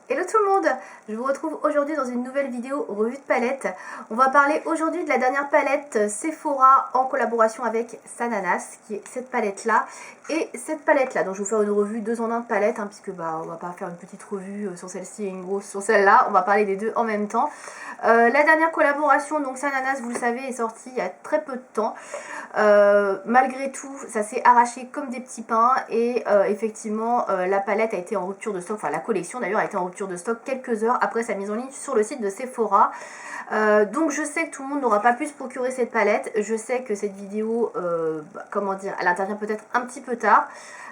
Hello tout le monde, je vous retrouve aujourd'hui dans une nouvelle vidéo revue de palette. On va parler aujourd'hui de la dernière palette Sephora en collaboration avec Sananas, qui est cette palette là et cette palette là. Donc je vais vous faire une revue 2 en 1 de palette, puisque on va pas faire une petite revue sur celle-ci et une grosse sur celle-là. On va parler des deux en même temps. La dernière collaboration, donc Sananas, vous le savez, est sortie il y a très peu de temps. Malgré tout, ça s'est arraché comme des petits pains et effectivement la palette a été en rupture de stock, enfin la collection d'ailleurs a été en rupture de stock quelques heures après sa mise en ligne sur le site de Sephora. Donc je sais que tout le monde n'aura pas pu se procurer cette palette, je sais que cette vidéo, comment dire, elle intervient peut-être un petit peu tard.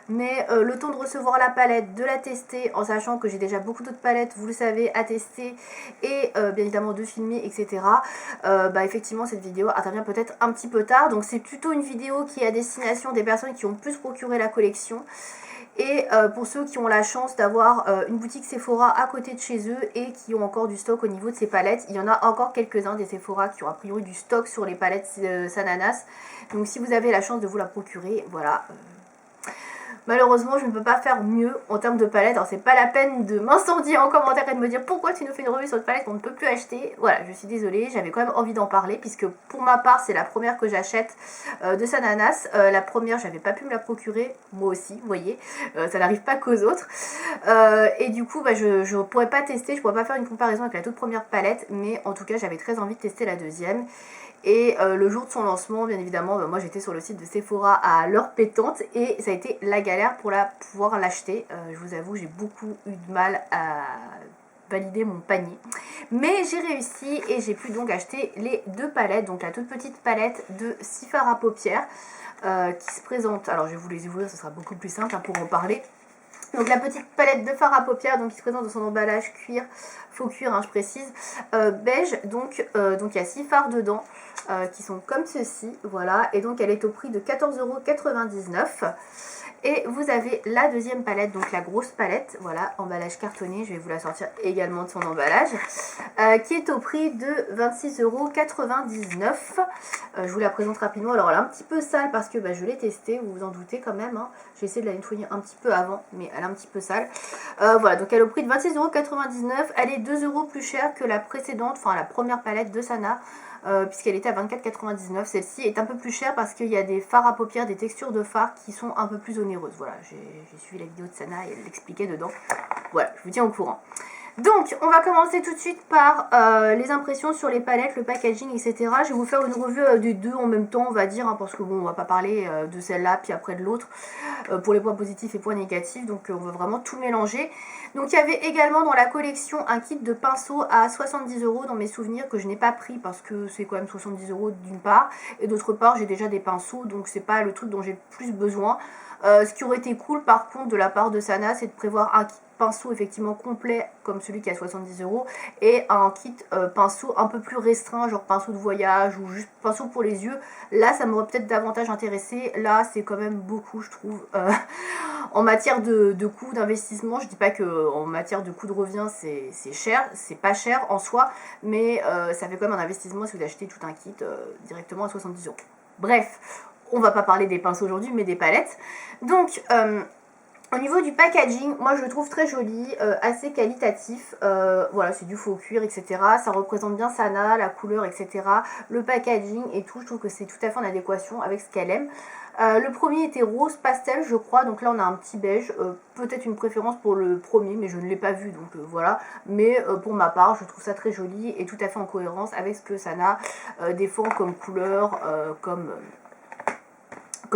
Mais le temps de recevoir la palette, de la tester, en sachant que j'ai déjà beaucoup d'autres palettes, vous le savez, à tester, et bien évidemment de filmer, etc. Effectivement, cette vidéo intervient peut-être un petit peu tard. Donc c'est plutôt une vidéo qui est à destination des personnes qui ont pu se procurer la collection. Et pour ceux qui ont la chance d'avoir une boutique Sephora à côté de chez eux et qui ont encore du stock au niveau de ces palettes, il y en a encore quelques-uns des Sephora qui ont a priori du stock sur les palettes Sananas. Donc si vous avez la chance de vous la procurer, voilà. Malheureusement, je ne peux pas faire mieux en termes de palette. Alors, c'est pas la peine de m'incendier en commentaire et de me dire pourquoi tu nous fais une revue sur une palette qu'on ne peut plus acheter. Voilà, je suis désolée, j'avais quand même envie d'en parler puisque pour ma part, c'est la première que j'achète de Sananas. La première, j'avais pas pu me la procurer, moi aussi, vous voyez, ça n'arrive pas qu'aux autres. Et du coup, je ne pourrais pas tester, je pourrais pas faire une comparaison avec la toute première palette, mais en tout cas, j'avais très envie de tester la deuxième. Et le jour de son lancement, bien évidemment, moi j'étais sur le site de Sephora à l'heure pétante et ça a été la galère pour pouvoir l'acheter. Je vous avoue, j'ai beaucoup eu de mal à valider mon panier. Mais j'ai réussi et j'ai pu donc acheter les deux palettes. Donc la toute petite palette de 6 fards à paupières qui se présente. Alors je vais vous les ouvrir, ce sera beaucoup plus simple pour en parler. Donc la petite palette de fard à paupières donc, qui se présente dans son emballage cuir, faux cuir je précise, beige, donc il y a 6 fards dedans qui sont comme ceci, voilà, et donc elle est au prix de 14,99 €. Et vous avez la deuxième palette, donc la grosse palette, voilà, emballage cartonné, je vais vous la sortir également de son emballage, qui est au prix de 26,99 €. Je vous la présente rapidement, alors elle est un petit peu sale parce que je l'ai testée, vous vous en doutez quand même, j'ai essayé de la nettoyer un petit peu avant, mais elle est un petit peu sale. Voilà, donc elle est au prix de 26,99 €, elle est 2 € plus chère que la précédente, enfin la première palette de Sana, puisqu'elle était à 24,99 €. Celle-ci est un peu plus chère parce qu'il y a des fards à paupières, des textures de fards qui sont un peu plus onéreuses. Voilà, j'ai suivi la vidéo de Sana et elle l'expliquait dedans. Voilà, je vous tiens au courant. Donc, on va commencer tout de suite par les impressions sur les palettes, le packaging, etc. Je vais vous faire une revue des deux en même temps, on va dire, parce que bon, on va pas parler de celle-là, puis après de l'autre, pour les points positifs et points négatifs, donc on va vraiment tout mélanger. Donc, il y avait également dans la collection un kit de pinceaux à 70 € dans mes souvenirs, que je n'ai pas pris parce que c'est quand même 70 € d'une part, et d'autre part, j'ai déjà des pinceaux, donc c'est pas le truc dont j'ai plus besoin. Ce qui aurait été cool par contre de la part de Sana, c'est de prévoir un kit pinceau effectivement complet comme celui qui a 70 € et un kit pinceau un peu plus restreint, genre pinceau de voyage ou juste pinceau pour les yeux. Là ça m'aurait peut-être davantage intéressé, là c'est quand même beaucoup je trouve. En matière de coût d'investissement, je dis pas que en matière de coût de revient c'est cher, c'est pas cher en soi, mais ça fait quand même un investissement si vous achetez tout un kit directement à 70 €. Bref, on va pas parler des pinceaux aujourd'hui, mais des palettes. Donc, au niveau du packaging, moi je le trouve très joli, assez qualitatif. Voilà, c'est du faux cuir, etc. Ça représente bien Sana, la couleur, etc. Le packaging et tout, je trouve que c'est tout à fait en adéquation avec ce qu'elle aime. Le premier était rose pastel, je crois, donc là on a un petit beige. Peut-être une préférence pour le premier, mais je ne l'ai pas vu, donc voilà. Mais pour ma part, je trouve ça très joli et tout à fait en cohérence avec ce que Sana défend comme couleur, comme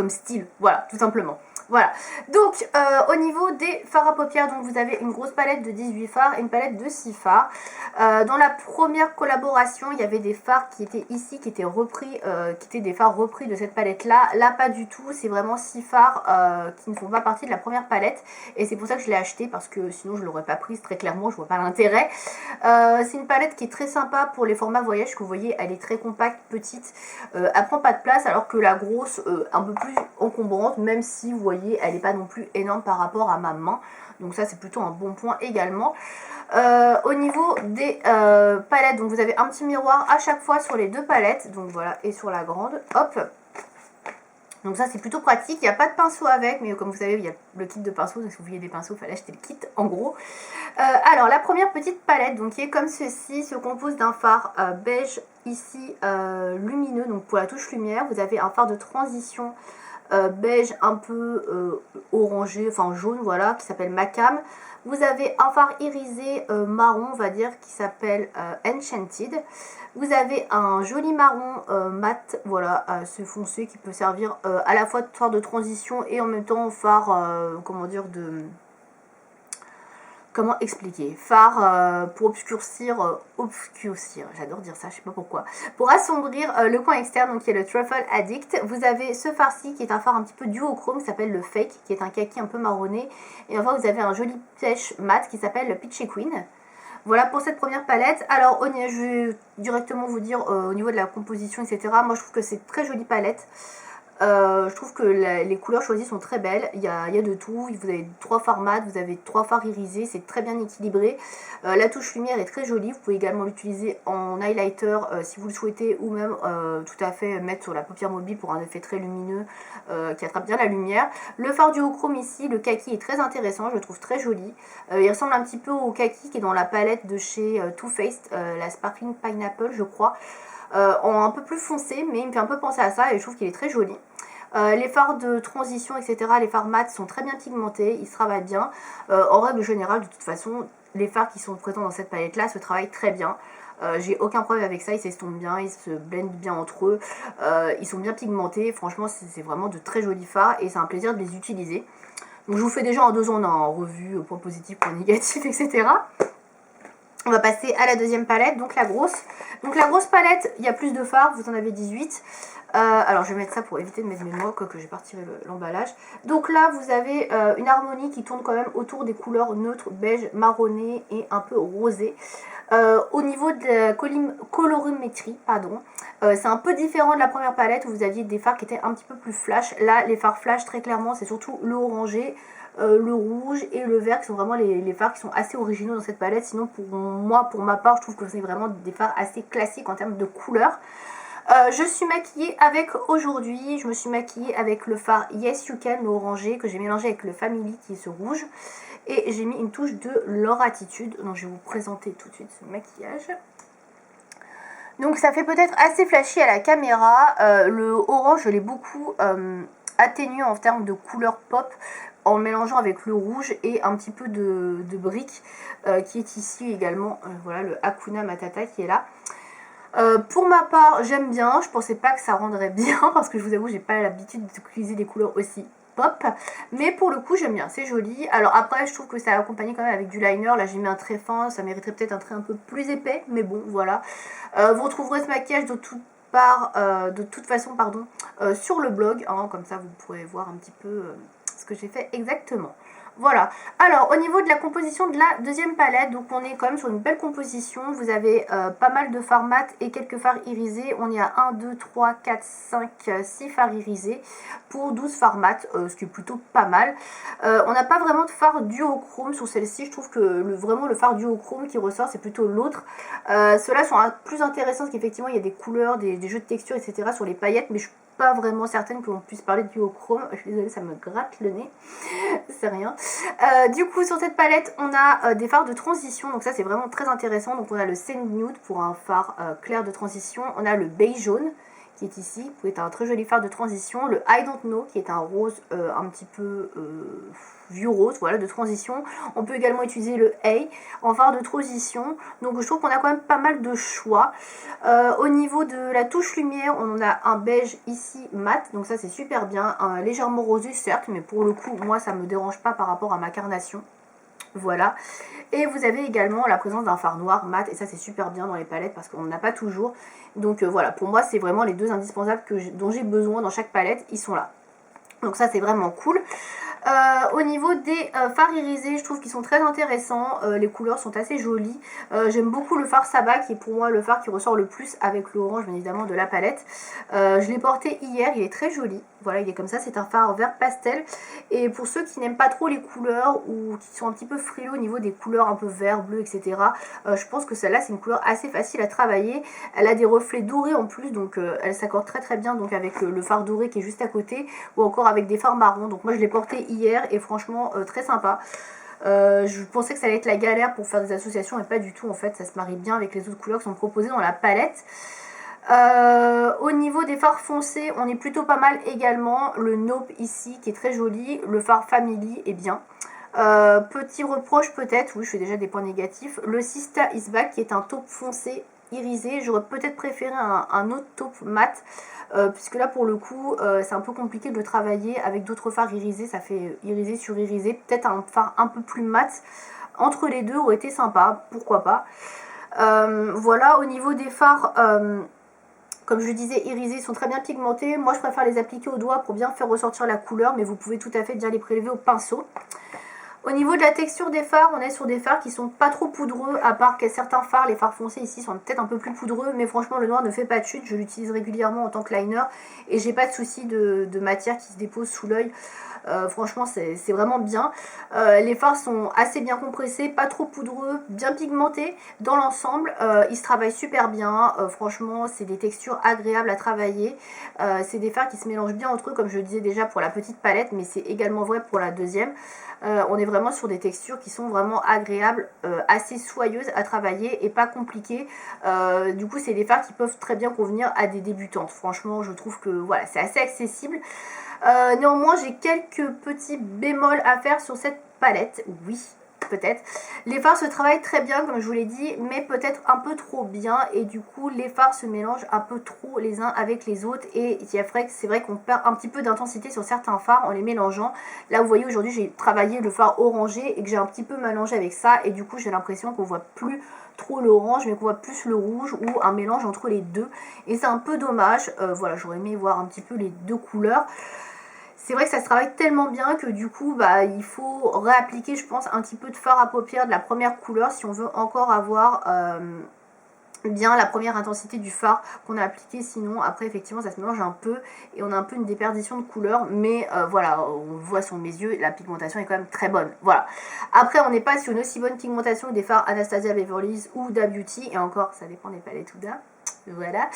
style, voilà, tout simplement. Voilà, donc au niveau des fards à paupières, donc vous avez une grosse palette de 18 fards et une palette de 6 fards. Dans la première collaboration, il y avait des fards qui étaient ici, qui étaient repris, qui étaient des fards repris de cette palette-là. Là, pas du tout, c'est vraiment 6 fards qui ne font pas partie de la première palette. Et c'est pour ça que je l'ai acheté, parce que sinon je ne l'aurais pas prise, très clairement, je vois pas l'intérêt. C'est une palette qui est très sympa pour les formats voyage, que vous voyez, elle est très compacte, petite. Elle prend pas de place, alors que la grosse, un peu plus encombrante, même si vous voyez, elle n'est pas non plus énorme par rapport à ma main, donc ça c'est plutôt un bon point également. Au niveau des palettes, donc vous avez un petit miroir à chaque fois sur les deux palettes, donc voilà, et sur la grande, hop, Donc ça c'est plutôt pratique, il n'y a pas de pinceau avec, mais comme vous savez il y a le kit de pinceaux, donc si vous vouliez des pinceaux il fallait acheter le kit en gros. Alors la première petite palette donc qui est comme ceci, se compose d'un fard beige ici lumineux, donc pour la touche lumière. Vous avez un fard de transition beige un peu orangé, enfin jaune voilà, qui s'appelle Macam. Vous avez un fard irisé marron on va dire qui s'appelle Enchanted. Vous avez un joli marron mat, voilà, assez foncé qui peut servir à la fois de fard de transition et en même temps fard, comment dire, comment expliquer, fard pour obscurcir, j'adore dire ça, je sais pas pourquoi, pour assombrir le coin externe, donc qui est le Truffle Addict. Vous avez ce fard-ci qui est un fard un petit peu duochrome qui s'appelle le Fake, qui est un kaki un peu marronné, et enfin vous avez un joli pêche mat qui s'appelle le Peachy Queen. Voilà pour cette première palette. Alors je vais directement vous dire au niveau de la composition etc. Moi je trouve que c'est une très jolie palette. Je trouve que les couleurs choisies sont très belles. Il y a de tout. Vous avez 3 fards mat, vous avez 3 fards irisés. C'est très bien équilibré. La touche lumière est très jolie. Vous pouvez également l'utiliser en highlighter si vous le souhaitez. Ou même tout à fait mettre sur la paupière mobile pour un effet très lumineux qui attrape bien la lumière. Le fard duochrome ici, le kaki est très intéressant. Je le trouve très joli. Il ressemble un petit peu au kaki qui est dans la palette de chez Too Faced. La Sparkling Pineapple je crois. En un peu plus foncé, mais il me fait un peu penser à ça et je trouve qu'il est très joli. Les fards de transition, etc., les fards mat sont très bien pigmentés, ils se travaillent bien. En règle générale, de toute façon, les fards qui sont présents dans cette palette-là se travaillent très bien. J'ai aucun problème avec ça, ils s'estompent bien, ils se blendent bien entre eux, ils sont bien pigmentés, franchement c'est vraiment de très jolis fards et c'est un plaisir de les utiliser. Donc je vous fais déjà en 2 ans en revue, point positif, point négatif, etc. On va passer à la deuxième palette, donc la grosse. Donc la grosse palette, il y a plus de fards, vous en avez 18. Alors je vais mettre ça pour éviter de mettre mes mots, que j'ai pas retiré l'emballage. Donc là vous avez une harmonie qui tourne quand même autour des couleurs neutres, beige, marronné et un peu rosé. Au niveau de la colorimétrie, pardon, c'est un peu différent de la première palette où vous aviez des fards qui étaient un petit peu plus flash. Là les fards flash très clairement c'est surtout le orangé, le rouge et le vert qui sont vraiment les fards qui sont assez originaux dans cette palette. Sinon pour moi, pour ma part, je trouve que c'est vraiment des fards assez classiques en termes de couleurs. Je suis maquillée avec aujourd'hui, je me suis maquillée avec le fard Yes You Can, le orangé, que j'ai mélangé avec le Family qui est ce rouge. Et j'ai mis une touche de Leur Attitude, donc je vais vous présenter tout de suite ce maquillage. Donc ça fait peut-être assez flashy à la caméra, le orange je l'ai beaucoup atténué en termes de couleur pop, en le mélangeant avec le rouge et un petit peu de brique qui est ici également, voilà le Hakuna Matata qui est là. Pour ma part j'aime bien, je pensais pas que ça rendrait bien parce que je vous avoue j'ai pas l'habitude d'utiliser des couleurs aussi pop, mais pour le coup j'aime bien, c'est joli. Alors après je trouve que ça accompagné quand même avec du liner, là j'ai mis un trait fin, ça mériterait peut-être un trait un peu plus épais, mais bon voilà. Vous retrouverez ce maquillage de toute façon pardon, sur le blog, hein, comme ça vous pourrez voir un petit peu ce que j'ai fait exactement. Voilà, alors au niveau de la composition de la deuxième palette, donc on est quand même sur une belle composition. Vous avez pas mal de fards mat et quelques fards irisés. On est à 1, 2, 3, 4, 5, 6 fards irisés pour 12 fards mat, ce qui est plutôt pas mal. On n'a pas vraiment de fard duochrome sur celle-ci. Je trouve que vraiment le fard duochrome qui ressort c'est plutôt l'autre. Ceux-là sont plus intéressants parce qu'effectivement il y a des couleurs, des jeux de texture etc. sur les paillettes, mais je suis pas vraiment certaine que l'on puisse parler de duochrome. Je suis désolée, ça me gratte le nez, c'est rien. Du coup sur cette palette on a des fards de transition, donc ça c'est vraiment très intéressant. Donc on a le Sand Nude pour un fard clair de transition, on a le beige jaune qui est ici, qui est un très joli fard de transition, le I Don't Know qui est un rose un petit peu vieux rose, voilà, de transition. On peut également utiliser le Hay en fard de transition, donc je trouve qu'on a quand même pas mal de choix. Au niveau de la touche lumière, on a un beige ici mat, donc ça c'est super bien, légèrement rosé certes, mais pour le coup moi ça me dérange pas par rapport à ma carnation. Voilà, et vous avez également la présence d'un fard noir mat, et ça c'est super bien dans les palettes parce qu'on n'a pas toujours. Donc voilà, pour moi c'est vraiment les deux indispensables dont j'ai besoin dans chaque palette, ils sont là. Donc ça c'est vraiment cool. Au niveau des fards irisés, je trouve qu'ils sont très intéressants, les couleurs sont assez jolies. J'aime beaucoup le fard Sabbat qui est pour moi le fard qui ressort le plus avec l'orange bien évidemment de la palette. Je l'ai porté hier, il est très joli. Voilà, il est comme ça, c'est un fard vert pastel. Et pour ceux qui n'aiment pas trop les couleurs ou qui sont un petit peu frileux au niveau des couleurs un peu vert, bleu, etc. Je pense que celle-là c'est une couleur assez facile à travailler. Elle a des reflets dorés en plus, donc elle s'accorde très très bien donc avec le fard doré qui est juste à côté ou encore avec des fards marrons. Donc moi je l'ai porté hier et franchement très sympa. Je pensais que ça allait être la galère pour faire des associations et pas du tout en fait, ça se marie bien avec les autres couleurs qui sont proposées dans la palette. Au niveau des fards foncés, on est plutôt pas mal également. Le Nope ici qui est très joli, le fard Family est bien. Petit reproche peut-être, oui je fais déjà des points négatifs, le Sista Is Back qui est un taupe foncé irisé. J'aurais peut-être préféré un autre taupe mat, puisque là pour le coup c'est un peu compliqué de le travailler avec d'autres fards irisés, ça fait irisé sur irisé. Peut-être un fard un peu plus mat entre les deux aurait été sympa, pourquoi pas. Voilà, au niveau des fards comme je le disais, irisés, sont très bien pigmentés. Moi, je préfère les appliquer au doigt pour bien faire ressortir la couleur, mais vous pouvez tout à fait bien les prélever au pinceau. Au niveau de la texture des fards, on est sur des fards qui sont pas trop poudreux, à part que certains fards, les fards foncés ici, sont peut-être un peu plus poudreux, mais franchement, le noir ne fait pas de chute. Je l'utilise régulièrement en tant que liner et j'ai pas de souci de matière qui se dépose sous l'œil. Franchement c'est vraiment bien. Les fards sont assez bien compressés, pas trop poudreux, bien pigmentés dans l'ensemble. Ils se travaillent super bien, franchement c'est des textures agréables à travailler. C'est des fards qui se mélangent bien entre eux comme je le disais déjà pour la petite palette, mais c'est également vrai pour la deuxième. On est vraiment sur des textures qui sont vraiment agréables, assez soyeuses à travailler et pas compliquées. Du coup c'est des fards qui peuvent très bien convenir à des débutantes. Franchement je trouve que voilà, c'est assez accessible. Néanmoins j'ai quelques petits bémols à faire sur cette palette, oui peut-être. Les fards se travaillent très bien comme je vous l'ai dit, mais peut-être un peu trop bien et du coup les fards se mélangent un peu trop les uns avec les autres et c'est vrai qu'on perd un petit peu d'intensité sur certains fards en les mélangeant. Là vous voyez aujourd'hui j'ai travaillé le fard orangé et que j'ai un petit peu mélangé avec ça et du coup j'ai l'impression qu'on voit plus trop l'orange mais qu'on voit plus le rouge ou un mélange entre les deux et c'est un peu dommage. Voilà, j'aurais aimé voir un petit peu les deux couleurs. C'est vrai que ça se travaille tellement bien que du coup il faut réappliquer je pense un petit peu de fard à paupières de la première couleur si on veut encore avoir bien la première intensité du fard qu'on a appliqué, sinon après effectivement ça se mélange un peu et on a un peu une déperdition de couleur, mais voilà, on voit sur mes yeux la pigmentation est quand même très bonne. Voilà, après on n'est pas sur une aussi bonne pigmentation que des fards Anastasia Beverly Hills ou Da Beauty, et encore ça dépend des palettes ou da. Voilà,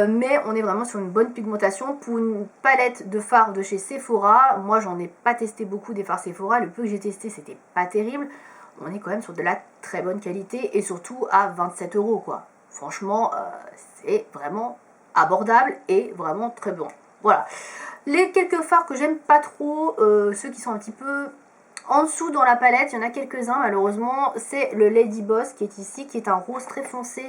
mais on est vraiment sur une bonne pigmentation pour une palette de fards de chez Sephora. Moi j'en ai pas testé beaucoup des fards Sephora, le peu que j'ai testé c'était pas terrible. On est quand même sur de la très bonne qualité et surtout à 27 € quoi. Franchement c'est vraiment abordable et vraiment très bon. Voilà, les quelques fards que j'aime pas trop, ceux qui sont un petit peu en dessous dans la palette, il y en a quelques-uns malheureusement, c'est le Lady Boss qui est ici, qui est un rose très foncé,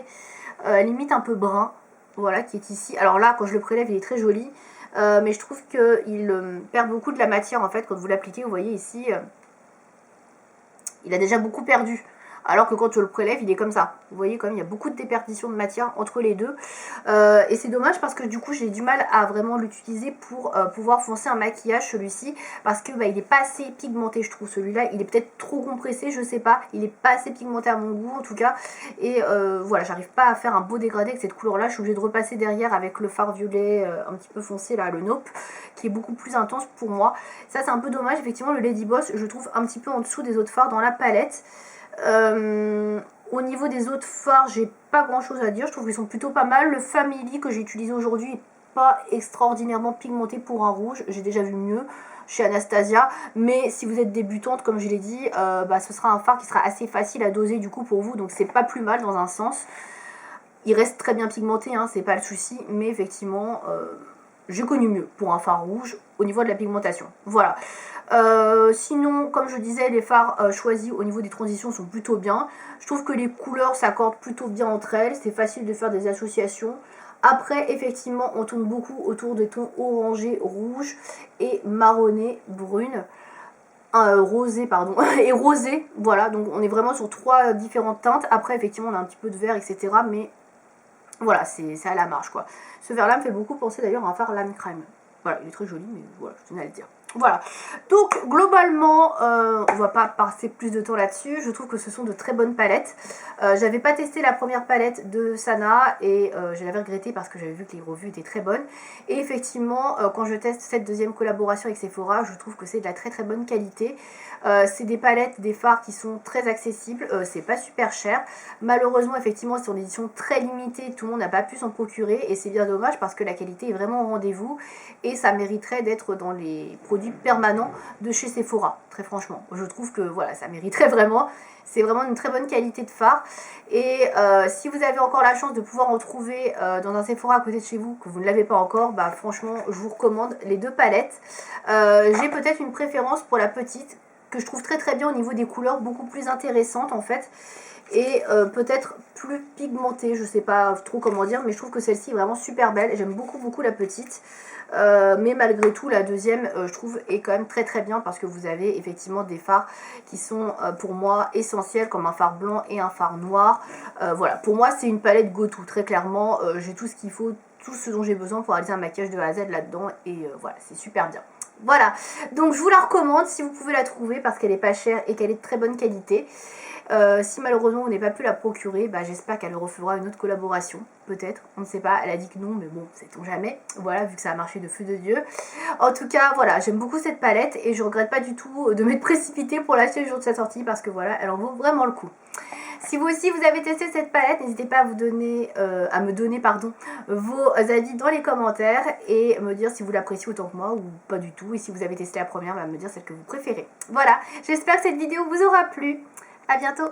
limite un peu brun, voilà, qui est ici. Alors là quand je le prélève il est très joli, mais je trouve qu'il perd beaucoup de la matière en fait quand vous l'appliquez. Vous voyez ici il a déjà beaucoup perdu, alors que quand je le prélève il est comme ça. Vous voyez quand même il y a beaucoup de déperdition de matière entre les deux, et c'est dommage parce que du coup j'ai du mal à vraiment l'utiliser pour pouvoir foncer un maquillage, celui-ci, parce que il est pas assez pigmenté je trouve. Celui-là il est peut-être trop compressé, je sais pas, il est pas assez pigmenté à mon goût en tout cas, et voilà, j'arrive pas à faire un beau dégradé avec cette couleur là. Je suis obligée de repasser derrière avec le fard violet un petit peu foncé là, le Nope, qui est beaucoup plus intense pour moi. Ça c'est un peu dommage, effectivement le Lady Boss je trouve un petit peu en dessous des autres fards dans la palette. Au niveau des autres fards j'ai pas grand chose à dire, je trouve qu'ils sont plutôt pas mal. Le Family que j'ai utilisé aujourd'hui est pas extraordinairement pigmenté pour un rouge, j'ai déjà vu mieux chez Anastasia, mais si vous êtes débutante comme je l'ai dit, ce sera un fard qui sera assez facile à doser du coup pour vous, donc c'est pas plus mal dans un sens. Il reste très bien pigmenté, hein, c'est pas le souci, mais effectivement j'ai connu mieux pour un fard rouge au niveau de la pigmentation. Voilà. Sinon, comme je disais, les fards choisis au niveau des transitions sont plutôt bien. Je trouve que les couleurs s'accordent plutôt bien entre elles. C'est facile de faire des associations. Après, effectivement, on tourne beaucoup autour des tons orangés, rouges et marronné, brune. Rosé, pardon, et rosé. Voilà, donc on est vraiment sur trois différentes teintes. Après, effectivement, on a un petit peu de vert, etc. Mais voilà, c'est à la marge, quoi. Ce vert-là me fait beaucoup penser d'ailleurs à un fard Lime Crime. Voilà, il est très joli, mais voilà, je tenais à le dire. Voilà, donc globalement, on va pas passer plus de temps là-dessus. Je trouve que ce sont de très bonnes palettes. J'avais pas testé la première palette de Sana et je l'avais regretté parce que j'avais vu que les revues étaient très bonnes. Et effectivement, quand je teste cette deuxième collaboration avec Sephora, je trouve que c'est de la très très bonne qualité. C'est des palettes, des fards qui sont très accessibles, c'est pas super cher. Malheureusement, effectivement, c'est en édition très limitée, tout le monde n'a pas pu s'en procurer et c'est bien dommage parce que la qualité est vraiment au rendez-vous et ça mériterait d'être dans les produits permanents de chez Sephora, très franchement. Je trouve que voilà, ça mériterait vraiment. C'est vraiment une très bonne qualité de fard. Et si vous avez encore la chance de pouvoir en trouver dans un Sephora à côté de chez vous, que vous ne l'avez pas encore, bah franchement, je vous recommande les deux palettes. J'ai peut-être une préférence pour la petite, que je trouve très très bien au niveau des couleurs, beaucoup plus intéressantes en fait. Et peut-être plus pigmentée, je sais pas trop comment dire, mais je trouve que celle-ci est vraiment super belle. J'aime beaucoup beaucoup la petite. Mais malgré tout la deuxième je trouve est quand même très très bien parce que vous avez effectivement des fards qui sont pour moi essentiels comme un fard blanc et un fard noir. Voilà, pour moi c'est une palette go-to, très clairement. J'ai tout ce qu'il faut, tout ce dont j'ai besoin pour réaliser un maquillage de A à Z là-dedans et voilà, c'est super bien. Voilà, donc je vous la recommande si vous pouvez la trouver parce qu'elle est pas chère et qu'elle est de très bonne qualité. Si malheureusement on n'est pas pu la procurer, bah, j'espère qu'elle refera une autre collaboration, peut-être, on ne sait pas, elle a dit que non, mais bon, sait-on jamais, voilà, vu que ça a marché de feu de Dieu. En tout cas, voilà, j'aime beaucoup cette palette et je regrette pas du tout de m'être précipitée pour l'acheter le jour de sa sortie parce que voilà, elle en vaut vraiment le coup. Si vous aussi vous avez testé cette palette, n'hésitez pas à me donner vos avis dans les commentaires et me dire si vous l'appréciez autant que moi ou pas du tout. Et si vous avez testé la première, me dire celle que vous préférez. Voilà, j'espère que cette vidéo vous aura plu. À bientôt.